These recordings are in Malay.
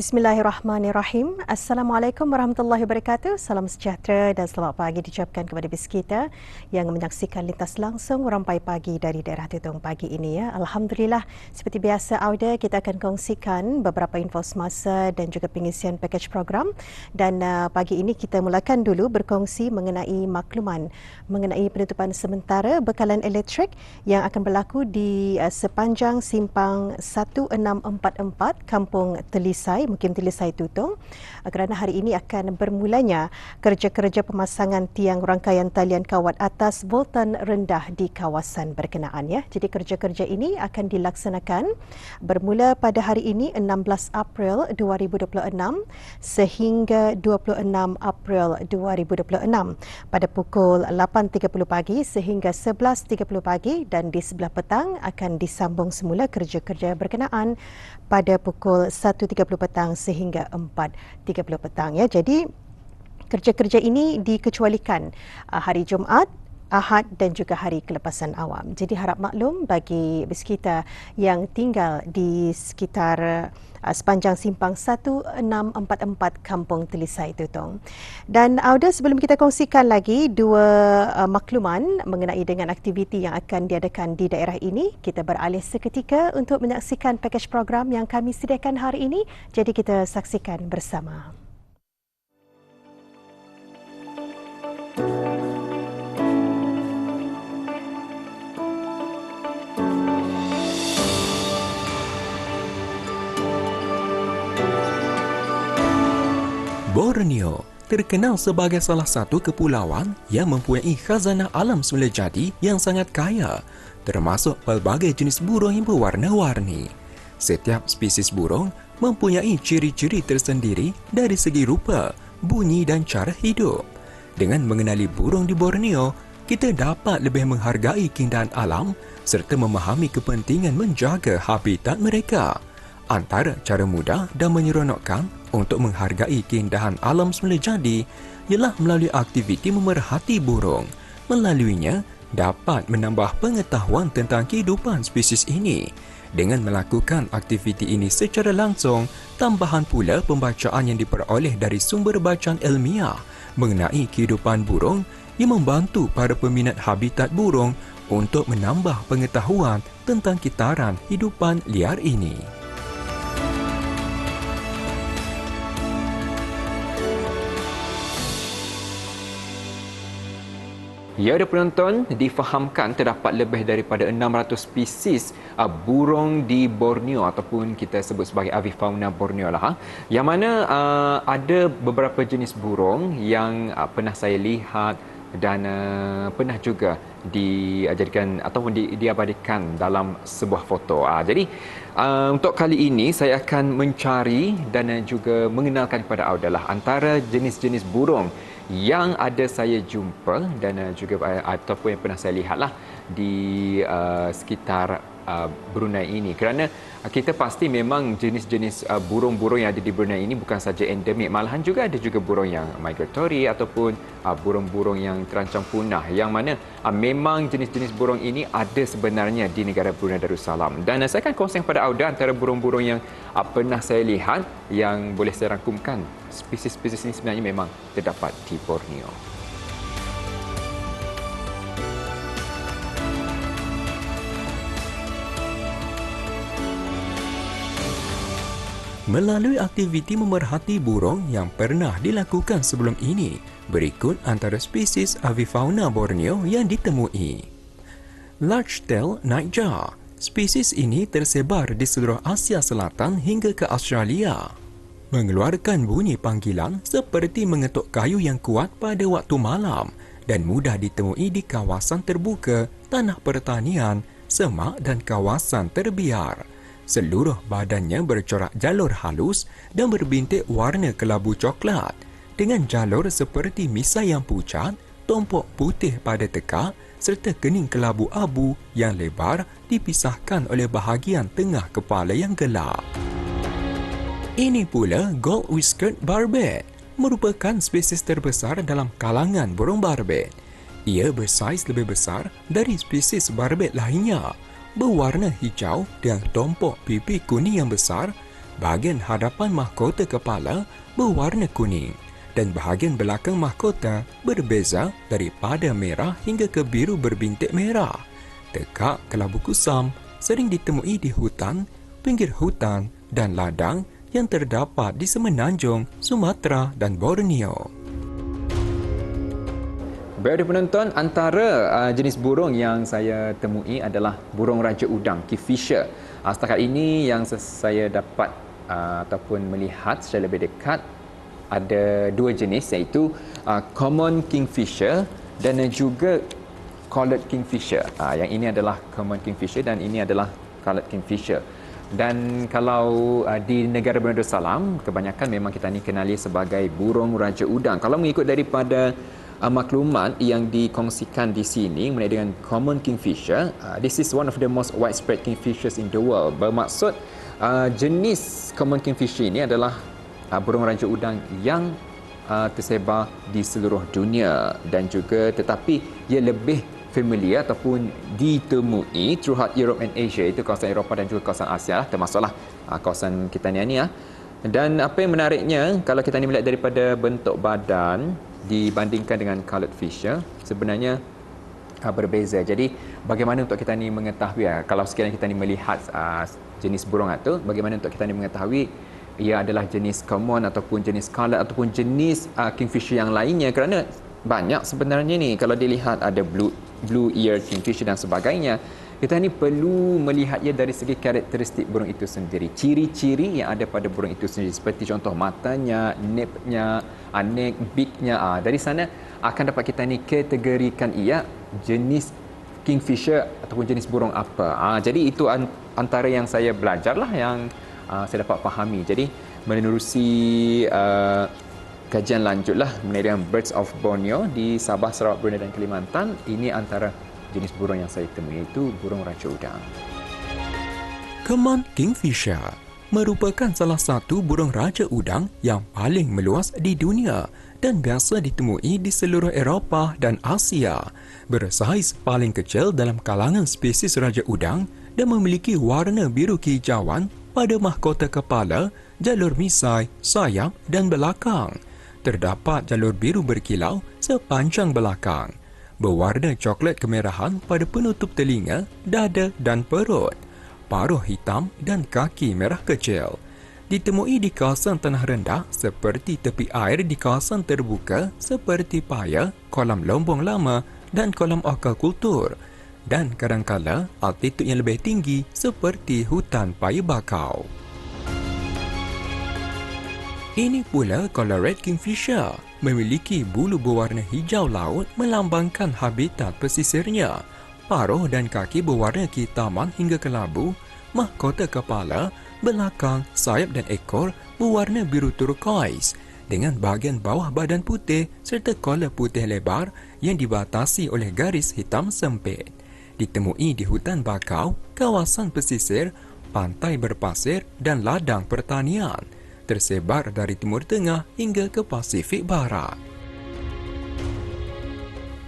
Bismillahirrahmanirrahim. Assalamualaikum warahmatullahi wabarakatuh. Salam sejahtera dan selamat pagi diucapkan kepada bis kita yang menyaksikan lintas langsung Rampai Pagi dari daerah Tutong pagi ini ya. Alhamdulillah, seperti biasa Auda, kita akan kongsikan beberapa info semasa dan juga pengisian pakej program. Dan pagi ini kita mulakan dulu berkongsi mengenai makluman mengenai penutupan sementara bekalan elektrik yang akan berlaku di sepanjang simpang 1644 Kampung Telisai, Mukim Telisai Tutong, kerana hari ini akan bermulanya kerja-kerja pemasangan tiang rangkaian talian kawat atas voltan rendah di kawasan berkenaan ya. Jadi kerja-kerja ini akan dilaksanakan bermula pada hari ini 16 April 2026 sehingga 26 April 2026 pada pukul 8.30 pagi sehingga 11.30 pagi, dan di sebelah petang akan disambung semula kerja-kerja berkenaan pada pukul 1.30 petang sehingga 4.30 petang ya. Jadi kerja-kerja ini dikecualikan hari Jumaat, Ahad dan juga hari kelepasan awam. Jadi harap maklum bagi bis kita yang tinggal di sekitar sepanjang simpang 1644 Kampung Telisai Tutong. Dan Auda, sebelum kita kongsikan lagi dua makluman mengenai dengan aktiviti yang akan diadakan di daerah ini, kita beralih seketika untuk menyaksikan pakej program yang kami sediakan hari ini. Jadi kita saksikan bersama. Borneo terkenal sebagai salah satu kepulauan yang mempunyai khazanah alam semula jadi yang sangat kaya, termasuk pelbagai jenis burung yang berwarna-warni. Setiap spesies burung mempunyai ciri-ciri tersendiri dari segi rupa, bunyi dan cara hidup. Dengan mengenali burung di Borneo, kita dapat lebih menghargai keindahan alam serta memahami kepentingan menjaga habitat mereka. Antara cara mudah dan menyeronokkan untuk menghargai keindahan alam semula jadi ialah melalui aktiviti memerhati burung. Melaluinya, dapat menambah pengetahuan tentang kehidupan spesies ini. Dengan melakukan aktiviti ini secara langsung, tambahan pula pembacaan yang diperoleh dari sumber bacaan ilmiah mengenai kehidupan burung yang membantu para peminat habitat burung untuk menambah pengetahuan tentang kitaran hidupan liar ini. Ya, ada penonton, difahamkan terdapat lebih daripada 600 spesies burung di Borneo ataupun kita sebut sebagai avifauna Borneo lah. Yang mana ada beberapa jenis burung yang pernah saya lihat dan pernah juga dijadikan ataupun diabadikan dalam sebuah foto. Jadi untuk kali ini saya akan mencari dan juga mengenalkan kepada Auda lah antara jenis-jenis burung yang ada saya jumpa dan juga ataupun yang pernah saya lihatlah di sekitar Brunei ini. Kerana kita pasti memang jenis-jenis burung-burung yang ada di Brunei ini bukan saja endemik, malahan juga ada juga burung yang migratory ataupun burung-burung yang terancam punah, yang mana memang jenis-jenis burung ini ada sebenarnya di negara Brunei Darussalam. Dan saya akan kongsikan kepada Auda antara burung-burung yang pernah saya lihat yang boleh saya rangkumkan. Spesies-spesies ini sebenarnya memang terdapat di Borneo. Melalui aktiviti memerhati burung yang pernah dilakukan sebelum ini, berikut antara spesies avifauna Borneo yang ditemui. Large-tailed nightjar. Spesies ini tersebar di seluruh Asia Selatan hingga ke Australia. Mengeluarkan bunyi panggilan seperti mengetuk kayu yang kuat pada waktu malam dan mudah ditemui di kawasan terbuka, tanah pertanian semak dan kawasan terbiar. Seluruh badannya bercorak jalur halus dan berbintik warna kelabu coklat dengan jalur seperti misai yang pucat, tompok putih pada tekak serta kening kelabu abu yang lebar dipisahkan oleh bahagian tengah kepala yang gelap. Ini pula Gold Whiskered Barbet, merupakan spesies terbesar dalam kalangan burung barbet. Ia bersaiz lebih besar dari spesies barbet lainnya, berwarna hijau dengan tompok pipi kuning yang besar, bahagian hadapan mahkota kepala berwarna kuning dan bahagian belakang mahkota berbeza daripada merah hingga ke biru berbintik merah. Tekak kelabu kusam sering ditemui di hutan, pinggir hutan dan ladang yang terdapat di Semenanjung, Sumatera dan Borneo. Baik penonton, antara jenis burung yang saya temui adalah burung raja udang, kingfisher. Setakat ini yang saya dapat ataupun melihat secara lebih dekat ada dua jenis, iaitu common kingfisher dan juga collared kingfisher. Yang ini adalah common kingfisher dan ini adalah collared kingfisher. Dan kalau di negara Brunei Darussalam, kebanyakan memang kita ni kenali sebagai burung raja udang. Kalau mengikut daripada maklumat yang dikongsikan di sini mengenai dengan common kingfisher, this is one of the most widespread kingfishers in the world. Bermaksud jenis common kingfisher ini adalah burung raja udang yang tersebar di seluruh dunia dan juga tetapi ia lebih familiar ataupun ditemui throughout Europe and Asia, itu kawasan Eropah dan juga kawasan Asia, termasuklah kawasan kita ni. Dan apa yang menariknya, kalau kita ni melihat daripada bentuk badan dibandingkan dengan collared fisher, sebenarnya berbeza. Jadi bagaimana untuk kita ni mengetahui, kalau sekiranya kita ni melihat jenis burung itu, bagaimana untuk kita ni mengetahui ia adalah jenis common ataupun jenis collared ataupun jenis kingfisher yang lainnya, kerana banyak sebenarnya ni. Kalau dilihat ada blue ear kingfisher dan sebagainya, kita ni perlu melihat ia dari segi karakteristik burung itu sendiri, ciri-ciri yang ada pada burung itu sendiri, seperti contoh matanya, nape-nya, neck, beak-nya. Dari sana akan dapat kita ni kategorikan ia jenis kingfisher ataupun jenis burung apa. Jadi itu antara yang saya belajarlah, yang saya dapat fahami. Jadi menerusi kajian lanjutlah mengenai dengan Birds of Borneo di Sabah, Sarawak, Brunei dan Kalimantan, ini antara jenis burung yang saya temui, iaitu burung raja udang. Common kingfisher merupakan salah satu burung raja udang yang paling meluas di dunia dan biasa ditemui di seluruh Eropah dan Asia. Bersaiz paling kecil dalam kalangan spesies raja udang dan memiliki warna biru kehijauan pada mahkota kepala, jalur misai, sayap dan belakang. Terdapat jalur biru berkilau sepanjang belakang, berwarna coklat kemerahan pada penutup telinga, dada dan perut, paruh hitam dan kaki merah kecil. Ditemui di kawasan tanah rendah seperti tepi air di kawasan terbuka seperti paya, kolam lombong lama dan kolam aquakultur, dan kadangkala altitud yang lebih tinggi seperti hutan paya bakau. Ini pula collared kingfisher, memiliki bulu berwarna hijau laut melambangkan habitat pesisirnya, paruh dan kaki berwarna kehitaman hingga kelabu, mahkota kepala, belakang, sayap dan ekor berwarna biru turquoise dengan bahagian bawah badan putih serta kola putih lebar yang dibatasi oleh garis hitam sempit. Ditemui di hutan bakau, kawasan pesisir, pantai berpasir dan ladang pertanian, tersebar dari Timur Tengah hingga ke Pasifik Barat.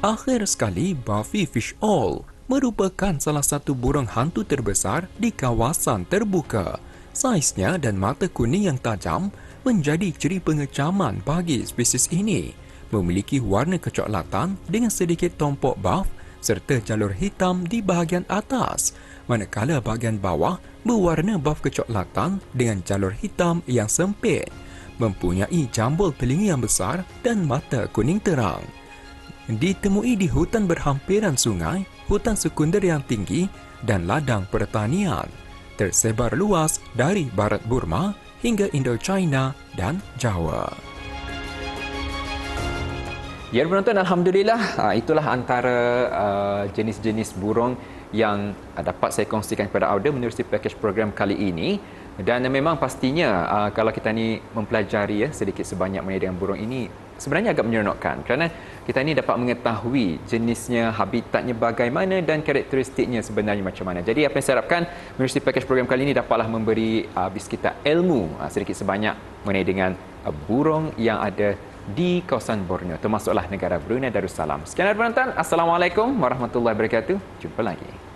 Akhir sekali, Buffy fish owl merupakan salah satu burung hantu terbesar di kawasan terbuka. Saiznya dan mata kuning yang tajam menjadi ciri pengecaman bagi spesies ini. Memiliki warna kecoklatan dengan sedikit tompok buff serta jalur hitam di bahagian atas, manakala bahagian bawah berwarna buff kecoklatan dengan jalur hitam yang sempit. Mempunyai jambul telinga yang besar dan mata kuning terang. Ditemui di hutan berhampiran sungai, hutan sekunder yang tinggi dan ladang pertanian. Tersebar luas dari barat Burma hingga Indochina dan Jawa. Ya, penonton, alhamdulillah itulah antara jenis-jenis burung yang dapat saya kongsikan kepada anda menerusi pakej program kali ini. Dan memang pastinya kalau kita ni mempelajari sedikit sebanyak mengenai dengan burung ini, sebenarnya agak menyeronokkan kerana kita ini dapat mengetahui jenisnya, habitatnya bagaimana dan karakteristiknya sebenarnya macam mana. Jadi apa yang saya harapkan menerusi pakej program kali ini dapatlah memberi bis kita ilmu sedikit sebanyak mengenai dengan burung yang ada di kawasan Borneo, termasuklah negara Brunei Darussalam. Sekian penonton, Assalamualaikum warahmatullahi wabarakatuh. Jumpa lagi.